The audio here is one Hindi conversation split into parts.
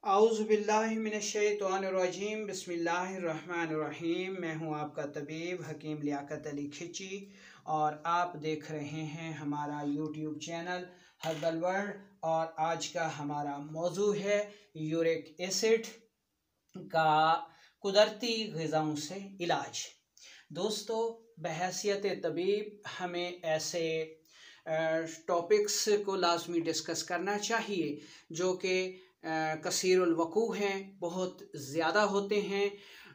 आउज़ुबिल्लाहिमिनश्शैतानिर्रजीम बिस्मिल्लाहिर्रहमानिर्रहीम। मैं हूं आपका तबीब हकीम लियाकत अली खिची और आप देख रहे हैं हमारा यूट्यूब चैनल हर्बल वर्ल्ड। और आज का हमारा मौजू है यूरिक एसिड का कुदरती ग़िज़ाओं से इलाज। दोस्तों, बहैसियत तबीब हमें ऐसे टॉपिक्स को लाजमी डिस्कस करना चाहिए जो कि कसीरुल वक़ू हैं, बहुत ज़्यादा होते हैं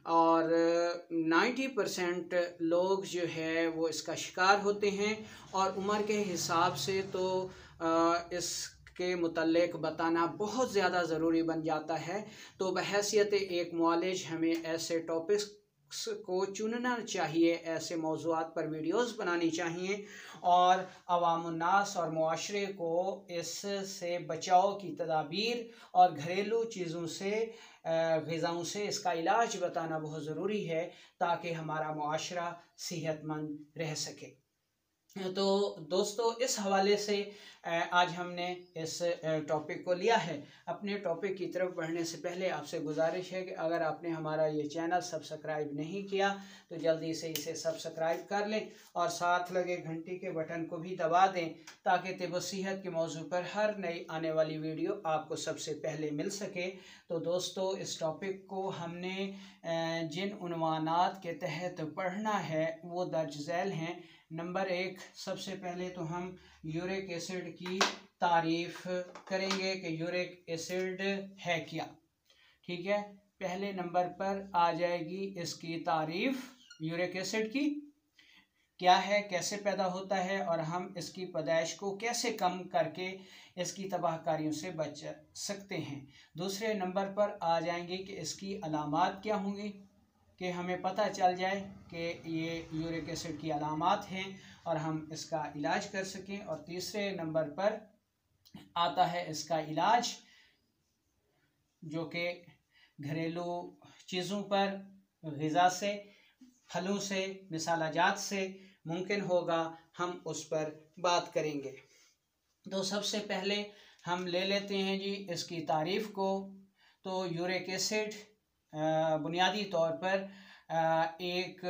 और 90% लोग जो है वो इसका शिकार होते हैं। और उम्र के हिसाब से तो इसके मुतल्लिक़ बताना बहुत ज़्यादा ज़रूरी बन जाता है। तो बहैसियत एक मुआलिज हमें ऐसे टॉपिक्स को चुनना चाहिए, ऐसे मौज़ूआत पर वीडियोस बनानी चाहिए और अवामुन्नास और मुआशरे को इससे बचाव की तदाबीर और घरेलू चीज़ों से ग़िज़ाओं से इसका इलाज बताना बहुत ज़रूरी है ताकि हमारा मुआशरा सेहतमंद रह सके। तो दोस्तों, इस हवाले से आज हमने इस टॉपिक को लिया है। अपने टॉपिक की तरफ बढ़ने से पहले आपसे गुजारिश है कि अगर आपने हमारा ये चैनल सब्सक्राइब नहीं किया तो जल्दी से इसे सब्सक्राइब कर लें और साथ लगे घंटी के बटन को भी दबा दें ताकि तिब सेहत के मौजू पर हर नई आने वाली वीडियो आपको सबसे पहले मिल सके। तो दोस्तों, इस टॉपिक को हमने जिन उन्वानात के तहत पढ़ना है वो दर्ज झैल हैं। नंबर 1, सबसे पहले तो हम यूरिक एसिड की तारीफ करेंगे कि यूरिक एसिड है क्या। ठीक है, पहले नंबर पर आ जाएगी इसकी तारीफ। यूरिक एसिड की क्या है, कैसे पैदा होता है और हम इसकी पैदाइश को कैसे कम करके इसकी तबाहकारियों से बच सकते हैं। दूसरे नंबर पर आ जाएंगे कि इसकी अलामात क्या होंगी, कि हमें पता चल जाए कि ये यूरिक एसिड की अलामात हैं और हम इसका इलाज कर सकें। और तीसरे नंबर पर आता है इसका इलाज, जो कि घरेलू चीज़ों पर, ग़िज़ा से, फलों से, मिसालाजात से मुमकिन होगा, हम उस पर बात करेंगे। तो सबसे पहले हम ले लेते हैं जी इसकी तारीफ़ को। तो यूरिक एसिड बुनियादी तौर पर एक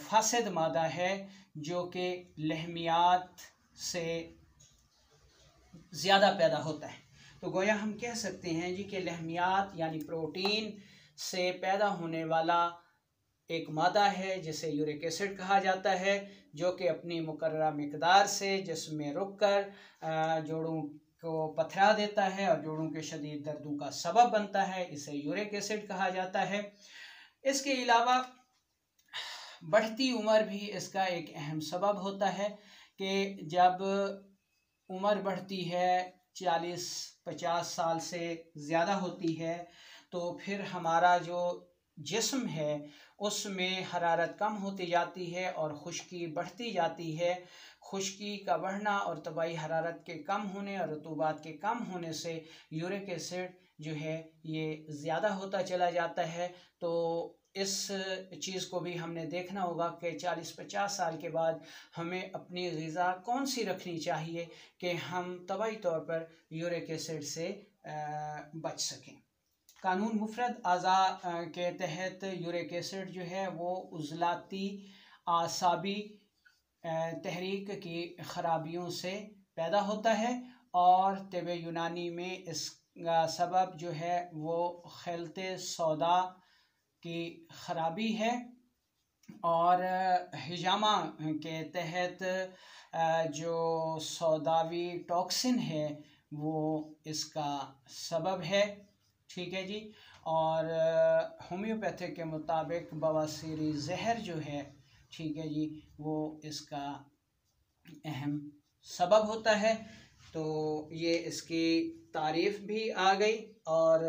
फासिद मादा है जो कि लहमियात से ज़्यादा पैदा होता है। तो गोया हम कह सकते हैं जी कि लहमियात यानी प्रोटीन से पैदा होने वाला एक मादा है जिसे यूरिक एसिड कहा जाता है, जो कि अपनी मुकर्ररा मिकदार से जिस्म में रुक कर जोड़ों को पथरा देता है और जोड़ों के शदीद दर्दों का सबब बनता है। इसे यूरिक एसिड कहा जाता है। इसके अलावा बढ़ती उम्र भी इसका एक अहम सबब होता है कि जब उम्र बढ़ती है, 40-50 साल से ज़्यादा होती है, तो फिर हमारा जो जिस्म है उसमें हरारत कम होती जाती है और खुश्की बढ़ती जाती है। खुश्की का बढ़ना और तबाही हरारत के कम होने और रतूबात के कम होने से यूरिक एसिड जो है ये ज़्यादा होता चला जाता है। तो इस चीज़ को भी हमने देखना होगा कि 40-50 साल के बाद हमें अपनी ग़िज़ा कौन सी रखनी चाहिए कि हम तबाही तौर पर यूरिक एसिड से बच सकें। कानून मुफरद अज़ा के तहत यूरिक एसिड जो है वो उज़लाती आसाबी तहरीक की ख़राबियों से पैदा होता है और तिब यूनानी में इसका सबब जो है वो खलते सौदा की ख़राबी है और हिजामा के तहत जो सौदावी टॉक्सिन है वो इसका सबब है। ठीक है जी। और होम्योपैथिक के मुताबिक बवासीरी जहर जो है, ठीक है जी, वो इसका अहम सबब होता है। तो ये इसकी तारीफ़ भी आ गई और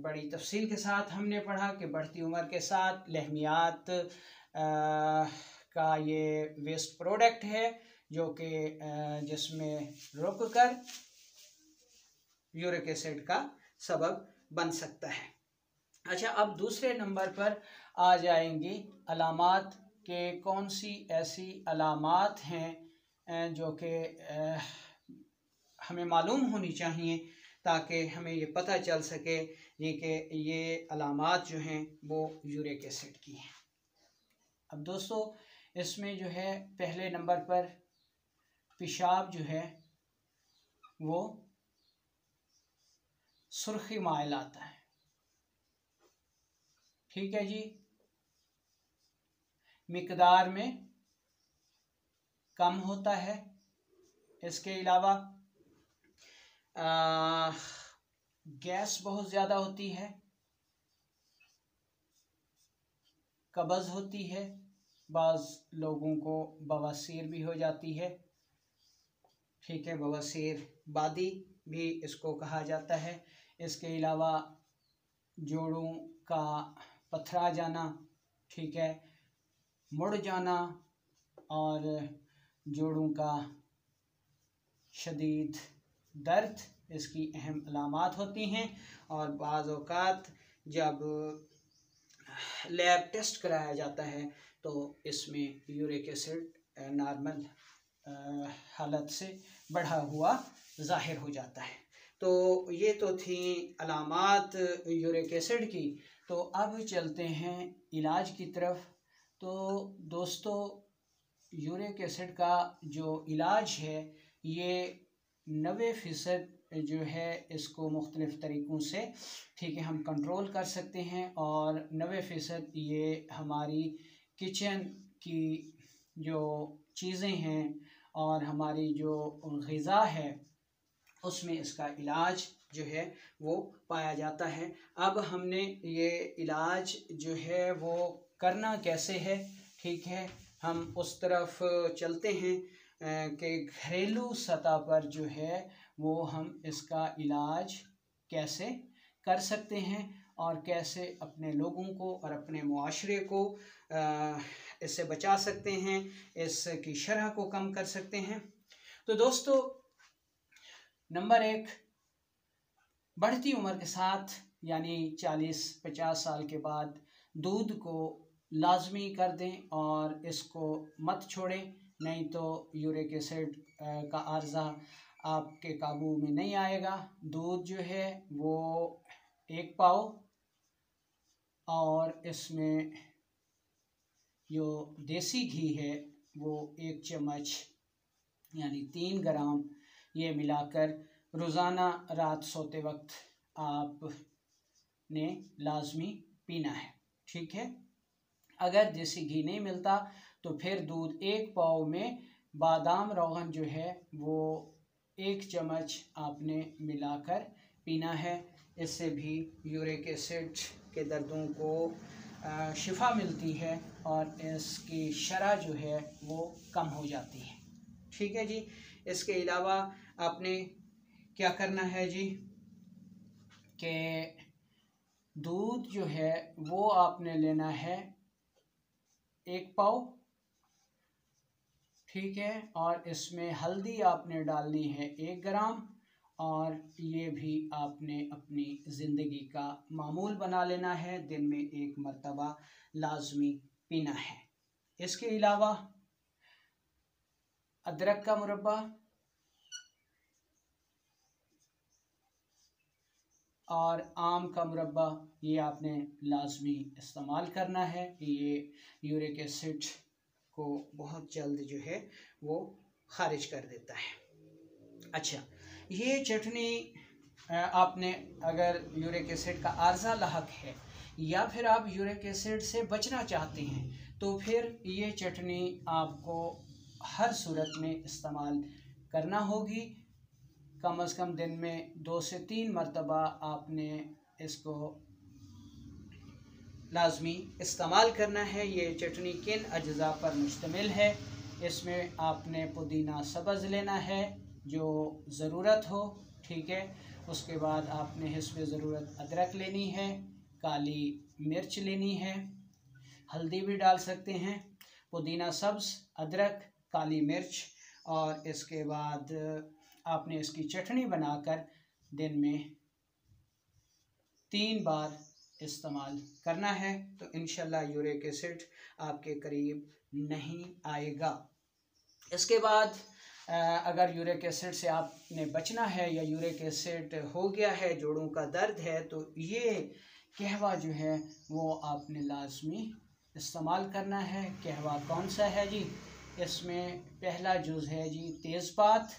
बड़ी तफसील के साथ हमने पढ़ा कि बढ़ती उम्र के साथ लहमियात का ये वेस्ट प्रोडक्ट है जो कि जिसमें रुक कर यूरिक एसिड का सबब बन सकता है। अच्छा, अब दूसरे नंबर पर आ जाएंगी अलामात के कौन सी ऐसी अलामात हैं जो कि हमें मालूम होनी चाहिए ताकि हमें ये पता चल सके ये कि ये अलामात जो हैं वो यूरिक एसिड की हैं। अब दोस्तों इसमें जो है पहले नंबर पर पेशाब जो है वो सुर्खी माइल आता है, ठीक है जी, मिकदार में कम होता है। इसके अलावा गैस बहुत ज़्यादा होती है, कब्ज़ होती है, बाज़ लोगों को बवासीर भी हो जाती है, ठीक है, बवासीर बादी भी इसको कहा जाता है। इसके अलावा जोड़ों का पथरा जाना, ठीक है, मुड़ जाना और जोड़ों का शदीद दर्द इसकी अहम अलामात होती हैं। और बाज़ औक़ात जब लैब टेस्ट कराया जाता है तो इसमें यूरिक एसिड नॉर्मल हालत से बढ़ा हुआ ज़ाहिर हो जाता है। तो ये तो थी अलामात यूरिक एसिड की। तो अब चलते हैं इलाज की तरफ। तो दोस्तों यूरिक एसिड का जो इलाज है ये 90% जो है इसको मुख्तलिफ़ तरीक़ों से, ठीक है, हम कंट्रोल कर सकते हैं और 90% ये हमारी किचन की जो चीज़ें हैं और हमारी जो ग़िज़ा है उसमें इसका इलाज जो है वो पाया जाता है। अब हमने ये इलाज जो है वो करना कैसे है, ठीक है, हम उस तरफ चलते हैं कि घरेलू सतह पर जो है वो हम इसका इलाज कैसे कर सकते हैं और कैसे अपने लोगों को और अपने मुआशरे को इससे बचा सकते हैं, इसकी शरह को कम कर सकते हैं। तो दोस्तों नंबर 1, बढ़ती उम्र के साथ यानी 40-50 साल के बाद दूध को लाजमी कर दें और इसको मत छोड़ें, नहीं तो यूरिक एसिड का आर्ज़ा आपके काबू में नहीं आएगा। दूध जो है वो 1 पाव और इसमें जो देसी घी है वो 1 चम्मच यानी 3 ग्राम ये मिलाकर रोज़ाना रात सोते वक्त आपने लाजमी पीना है, ठीक है। अगर देसी घी नहीं मिलता तो फिर दूध 1 पाव में बादाम रोगन जो है वो 1 चम्मच आपने मिलाकर पीना है। इससे भी यूरिक एसिड के दर्दों को शिफा मिलती है और इसकी शरह जो है वो कम हो जाती है, ठीक है जी। इसके अलावा आपने क्या करना है जी कि दूध जो है वो आपने लेना है 1 पाव, ठीक है, और इसमें हल्दी आपने डालनी है 1 ग्राम और ये भी आपने अपनी ज़िंदगी का मामूल बना लेना है, दिन में 1 मरतबा लाजमी पीना है। इसके अलावा अदरक का मुरब्बा और आम का मुरब्बा ये आपने लाजमी इस्तेमाल करना है। ये यूरिक एसिड को बहुत जल्द जो है वो ख़ारिज कर देता है। अच्छा, ये चटनी आपने अगर यूरिक एसिड का आर्ज़ा लाहक है या फिर आप यूरिक एसिड से बचना चाहते हैं तो फिर ये चटनी आपको हर सूरत में इस्तेमाल करना होगी। कम से कम दिन में 2 से 3 मरतबा आपने इसको लाजमी इस्तेमाल करना है। ये चटनी किन अज्जा पर मुश्तमिल है? इसमें आपने पुदीना सब्ज़ लेना है जो ज़रूरत हो, ठीक है। उसके बाद आपने हिस्ब ज़रूरत अदरक लेनी है, काली मिर्च लेनी है, हल्दी भी डाल सकते हैं, पुदीना सब्ज़, अदरक, काली मिर्च और इसके बाद आपने इसकी चटनी बनाकर दिन में 3 बार इस्तेमाल करना है तो इंशाल्लाह यूरिक एसिड आपके करीब नहीं आएगा। इसके बाद अगर यूरिक एसिड से आपने बचना है या यूरिक एसिड हो गया है, जोड़ों का दर्द है, तो ये कहवा जो है वो आपने लाजमी इस्तेमाल करना है। कहवा कौन सा है जी? इसमें पहला जुज़ है जी तेज़पात।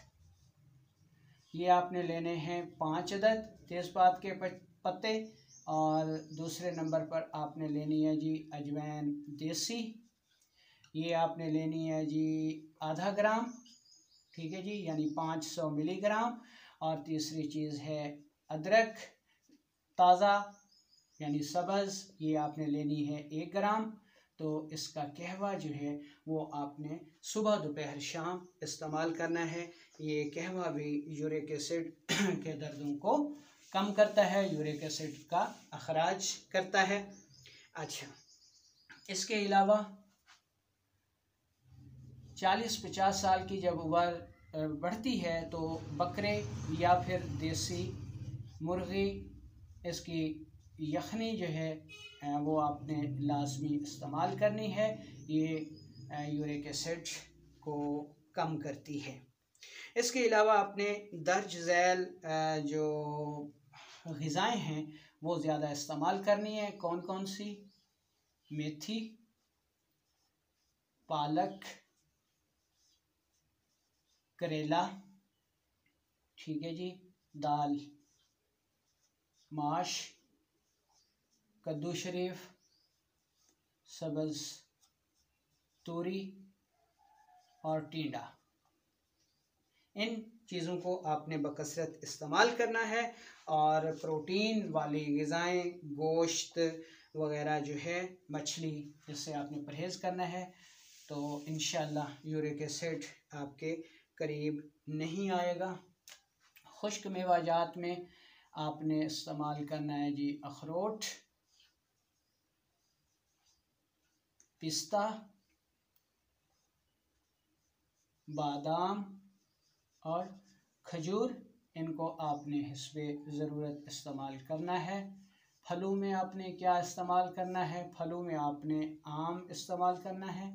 ये आपने लेने हैं 5 अदद तेज़पात के पत्ते। और दूसरे नंबर पर आपने लेनी है जी अजवाइन देसी, ये आपने लेनी है जी आधा ग्राम, ठीक है जी, यानी 500 मिलीग्राम। और तीसरी चीज़ है अदरक ताज़ा यानी सब्ज़, ये आपने लेनी है 1 ग्राम। तो इसका कहवा जो है वो आपने सुबह दोपहर शाम इस्तेमाल करना है। ये कहवा भी यूरिक एसिड के दर्दों को कम करता है, यूरिक एसिड का अखराज करता है। अच्छा, इसके अलावा 40-50 साल की जब उम्र बढ़ती है तो बकरे या फिर देसी मुर्गी इसकी यखनी जो है वो आपने लाजमी इस्तेमाल करनी है। ये यूरिक एसिड को कम करती है। इसके अलावा आपने दर्ज झैल जो ग़िज़ाएँ हैं वो ज़्यादा इस्तेमाल करनी है। कौन कौन सी? मेथी, पालक, करेला, ठीक है जी, दाल माश, कद्दू शरीफ, सब्ज़ तूरी और टींडा। इन चीज़ों को आपने बकसरत इस्तेमाल करना है। और प्रोटीन वाली ग़िज़ाएँ, गोश्त वग़ैरह जो है, मछली, इससे आपने परहेज़ करना है। तो इंशाअल्लाह यूरिक एसिड आपके करीब नहीं आएगा। खुश्क मेवाजात में आपने इस्तेमाल करना है जी अखरोट, पिस्ता, बादाम और खजूर। इनको आपने हिस्बे ज़रूरत इस्तेमाल करना है। फलों में आपने क्या इस्तेमाल करना है? फलों में आपने आम इस्तेमाल करना है,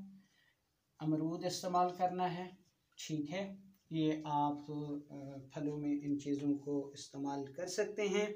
अमरूद इस्तेमाल करना है, ठीक है। ये आप फलों में इन चीज़ों को इस्तेमाल कर सकते हैं।